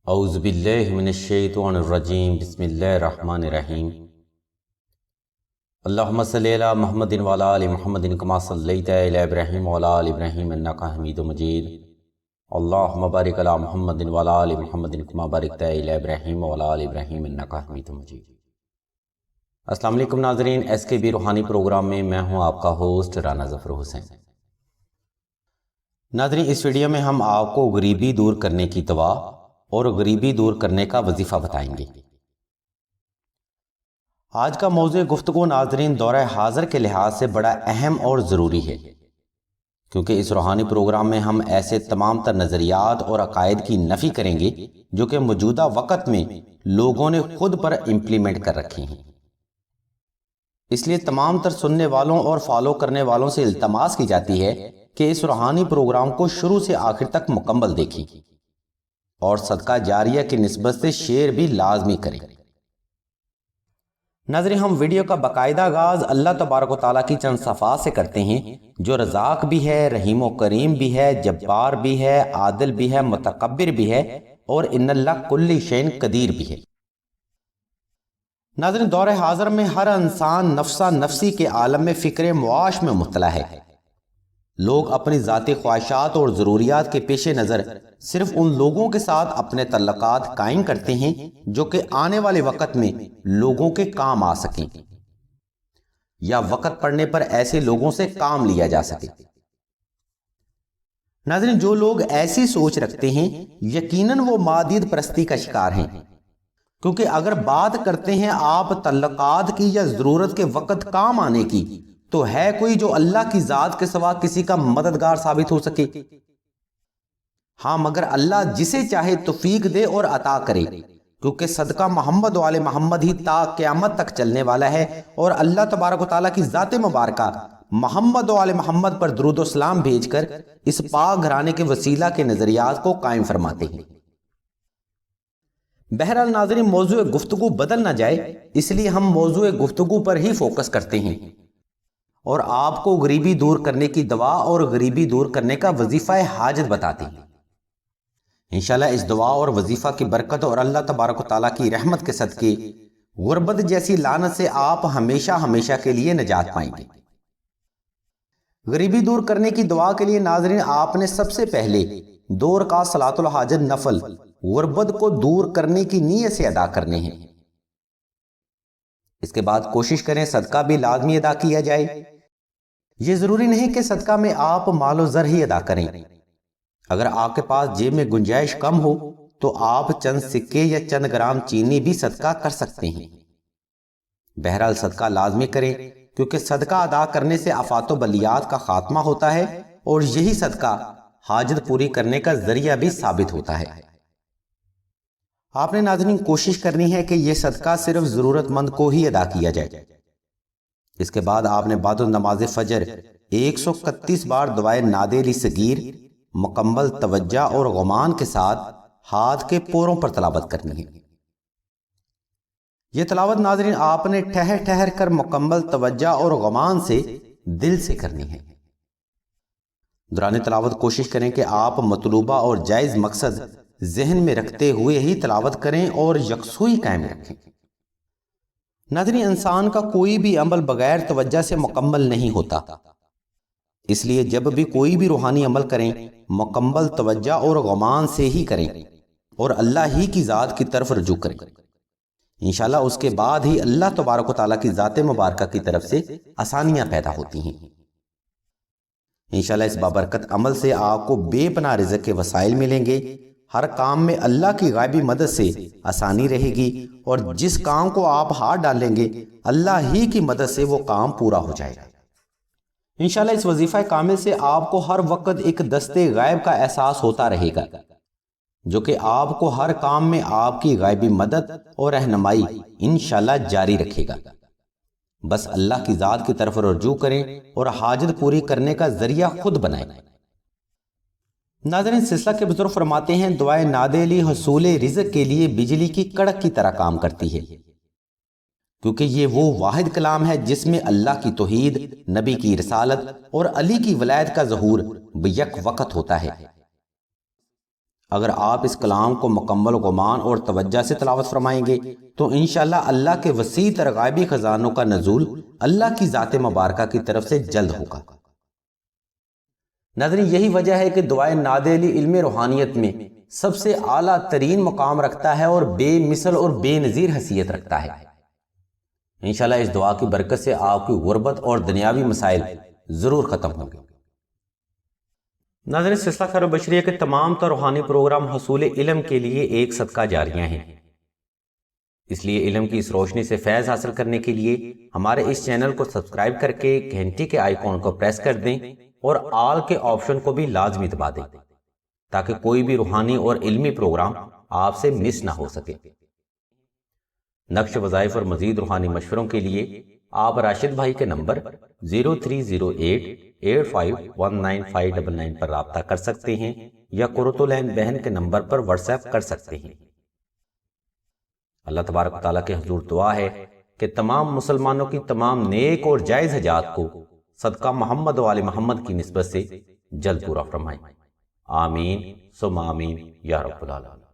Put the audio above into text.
اعوذ باللہ من الشیطان الرجیم بسم اللہ الرحمن الرحیم اللہم صلی علی محمد وعلی آل محمد کما صلیت علی ابراہیم وعلی آل ابراہیم انک حمید مجید اللہم بارک علی محمد وعلی آل محمد کما بارکت علی ابراہیم وعلی آل ابراہیم انک حمید مجید۔ السلام علیکم ناظرین، ایس کے بی روحانی پروگرام میں میں ہوں آپ کا ہوسٹ رانا ظفر حسین۔ ناظرین، اس ویڈیو میں ہم آپ کو غریبی دور کرنے کی دعا اور غریبی دور کرنے کا وظیفہ بتائیں گے۔ آج کا موضوع گفتگو ناظرین دور حاضر کے لحاظ سے بڑا اہم اور ضروری ہے، کیونکہ اس روحانی پروگرام میں ہم ایسے تمام تر نظریات اور عقائد کی نفی کریں گے جو کہ موجودہ وقت میں لوگوں نے خود پر امپلیمنٹ کر رکھی ہیں۔ اس لیے تمام تر سننے والوں اور فالو کرنے والوں سے التماس کی جاتی ہے کہ اس روحانی پروگرام کو شروع سے آخر تک مکمل دیکھیں اور صدقہ جاریہ کی نسبت سے شیئر بھی لازمی کریں۔ ناظرین، ہم ویڈیو کا باقاعدہ آغاز اللہ تبارک و تعالیٰ کی چند صفات سے کرتے ہیں، جو رزاق بھی ہے، رحیم و کریم بھی ہے، جبار بھی ہے، عادل بھی ہے، متکبر بھی ہے، اور ان اللہ کل شیء قدیر بھی ہے۔ ناظرین، دور حاضر میں ہر انسان نفسا نفسی کے عالم میں فکر معاش میں مبتلا ہے۔ لوگ اپنی ذاتی خواہشات اور ضروریات کے پیش نظر صرف ان لوگوں کے ساتھ اپنے تعلقات قائم کرتے ہیں جو کہ آنے والے وقت میں لوگوں کے کام آ سکیں یا وقت پڑنے پر ایسے لوگوں سے کام لیا جا سکے۔ ناظرین، جو لوگ ایسی سوچ رکھتے ہیں یقیناً وہ مادیت پرستی کا شکار ہیں، کیونکہ اگر بات کرتے ہیں آپ تعلقات کی یا ضرورت کے وقت کام آنے کی، تو ہے کوئی جو اللہ کی ذات کے سوا کسی کا مددگار ثابت ہو سکے؟ ہاں، مگر اللہ جسے چاہے توفیق دے اور عطا کرے، کیونکہ صدقہ محمد وآل محمد ہی تا قیامت تک چلنے والا ہے، اور اللہ تبارک و تعالیٰ کی ذات مبارکہ محمد وآل محمد پر درود و سلام بھیج کر اس پاک گھرانے کے وسیلہ کے نظریات کو قائم فرماتے ہیں۔ بہرحال ناظرین، موضوع گفتگو بدل نہ جائے، اس لیے ہم موضوع گفتگو پر ہی فوکس کرتے ہیں اور آپ کو غریبی دور کرنے کی دعا اور غریبی دور کرنے کا وظیفہ حاجت بتاتے ہیں۔ انشاءاللہ اس دعا اور وظیفہ کی برکت اور اللہ تبارک و تعالیٰ کی رحمت کے صدقے غربت جیسی لعنت سے آپ ہمیشہ ہمیشہ کے لیے نجات پائیں گے۔ غریبی دور کرنے کی دعا کے لیے ناظرین، آپ نے سب سے پہلے 2 رکعت صلاۃ الحاجت نفل غربت کو دور کرنے کی نیت سے ادا کرنے ہیں۔ اس کے بعد کوشش کریں صدقہ بھی لازمی ادا کیا جائے۔ یہ ضروری نہیں کہ صدقہ میں آپ مال و زر ہی ادا کریں۔ اگر آپ کے پاس جیب میں گنجائش کم ہو تو آپ چند سکے یا چند گرام چینی بھی صدقہ کر سکتے ہیں۔ بہرحال صدقہ لازمی کریں، کیونکہ صدقہ ادا کرنے سے آفات و بلیات کا خاتمہ ہوتا ہے، اور یہی صدقہ حاجت پوری کرنے کا ذریعہ بھی ثابت ہوتا ہے۔ آپ نے ناظرین کوشش کرنی ہے کہ یہ صدقہ صرف ضرورت مند کو ہی ادا کیا جائے۔ اس کے بعد آپ نے بعد نماز فجر 131 بار دعائے نادے لی صغیر مکمل توجہ اور غمان کے ساتھ ہاتھ کے پوروں پر تلاوت کرنی ہے۔ یہ تلاوت ناظرین آپ نے ٹھہر ٹھہر کر مکمل توجہ اور غمان سے دل سے کرنی ہے۔ دوران تلاوت کوشش کریں کہ آپ مطلوبہ اور جائز مقصد ذہن میں رکھتے ہوئے ہی تلاوت کریں اور یکسوئی قائم رکھیں۔ ناظرین، انسان کا کوئی بھی عمل بغیر توجہ سے مکمل نہیں ہوتا، اس لیے جب بھی کوئی بھی روحانی عمل کریں مکمل توجہ اور غمان سے ہی کریں اور اللہ ہی کی ذات کی طرف رجوع کریں۔ انشاءاللہ اس کے بعد ہی اللہ تبارک و تعالیٰ کی ذات مبارکہ کی طرف سے آسانیاں پیدا ہوتی ہیں۔ انشاءاللہ اس بابرکت عمل سے آپ کو بے پناہ رزق کے وسائل ملیں گے، ہر کام میں اللہ کی غائبی مدد سے آسانی رہے گی، اور جس کام کو آپ ہاتھ ڈالیں گے اللہ ہی کی مدد سے وہ کام پورا ہو جائے گا۔ انشاءاللہ اس وظیفہ کامل سے آپ کو ہر وقت ایک دستے غائب کا احساس ہوتا رہے گا، جو کہ آپ کو ہر کام میں آپ کی غائبی مدد اور رہنمائی انشاءاللہ جاری رکھے گا۔ بس اللہ کی ذات کی طرف رجوع کریں اور حاجت پوری کرنے کا ذریعہ خود بنائیں۔ ناظرین، سلسلہ کے بزرگ فرماتے ہیں دعائے نادے لی حصول رزق کے لیے بجلی کی کڑک کی طرح کام کرتی ہے، کیونکہ یہ وہ واحد کلام ہے جس میں اللہ کی توحید، نبی کی رسالت اور علی کی ولایت کا ظہور بیک وقت ہوتا ہے۔ اگر آپ اس کلام کو مکمل غمان اور توجہ سے تلاوت فرمائیں گے تو انشاءاللہ اللہ کے وسیع تر غائبی خزانوں کا نزول اللہ کی ذات مبارکہ کی طرف سے جلد ہوگا۔ ناظرین، یہی وجہ ہے کہ دعائے نادر علی علم روحانیت میں سب سے اعلیٰ ترین مقام رکھتا ہے اور بے مثل اور بے نظیر حیثیت رکھتا ہے۔ انشاءاللہ اس دعا کی برکت سے آپ کی غربت اور دنیاوی مسائل ضرور ختم ہوں گے۔ ناظرین، سلسلہ خیر و بشریہ کے تمام تر روحانی پروگرام حصول علم کے لیے ایک صدقہ جاریہ ہیں، اس لیے علم کی اس روشنی سے فیض حاصل کرنے کے لیے ہمارے اس چینل کو سبسکرائب کر کے گھنٹی کے آئیکن کو پریس کر دیں اور آل کے آپشن کو بھی لازمی دبا دیں تاکہ کوئی بھی روحانی اور علمی پروگرام آپ سے مس نہ ہو سکے۔ نقش وظائف اور مزید روحانی مشوروں کے لیے آپ راشد بھائی کے نمبر 0308851959 پر رابطہ کر سکتے ہیں یا قرۃ العین بہن کے نمبر پر واٹس ایپ کر سکتے ہیں۔ اللہ تبارک و تعالیٰ کے حضور دعا ہے کہ تمام مسلمانوں کی تمام نیک اور جائز حاجات کو صدقہ محمد و آل محمد کی نسبت سے جلد پورا فرمائیں۔ آمین ثم آمین یا رب العالمین۔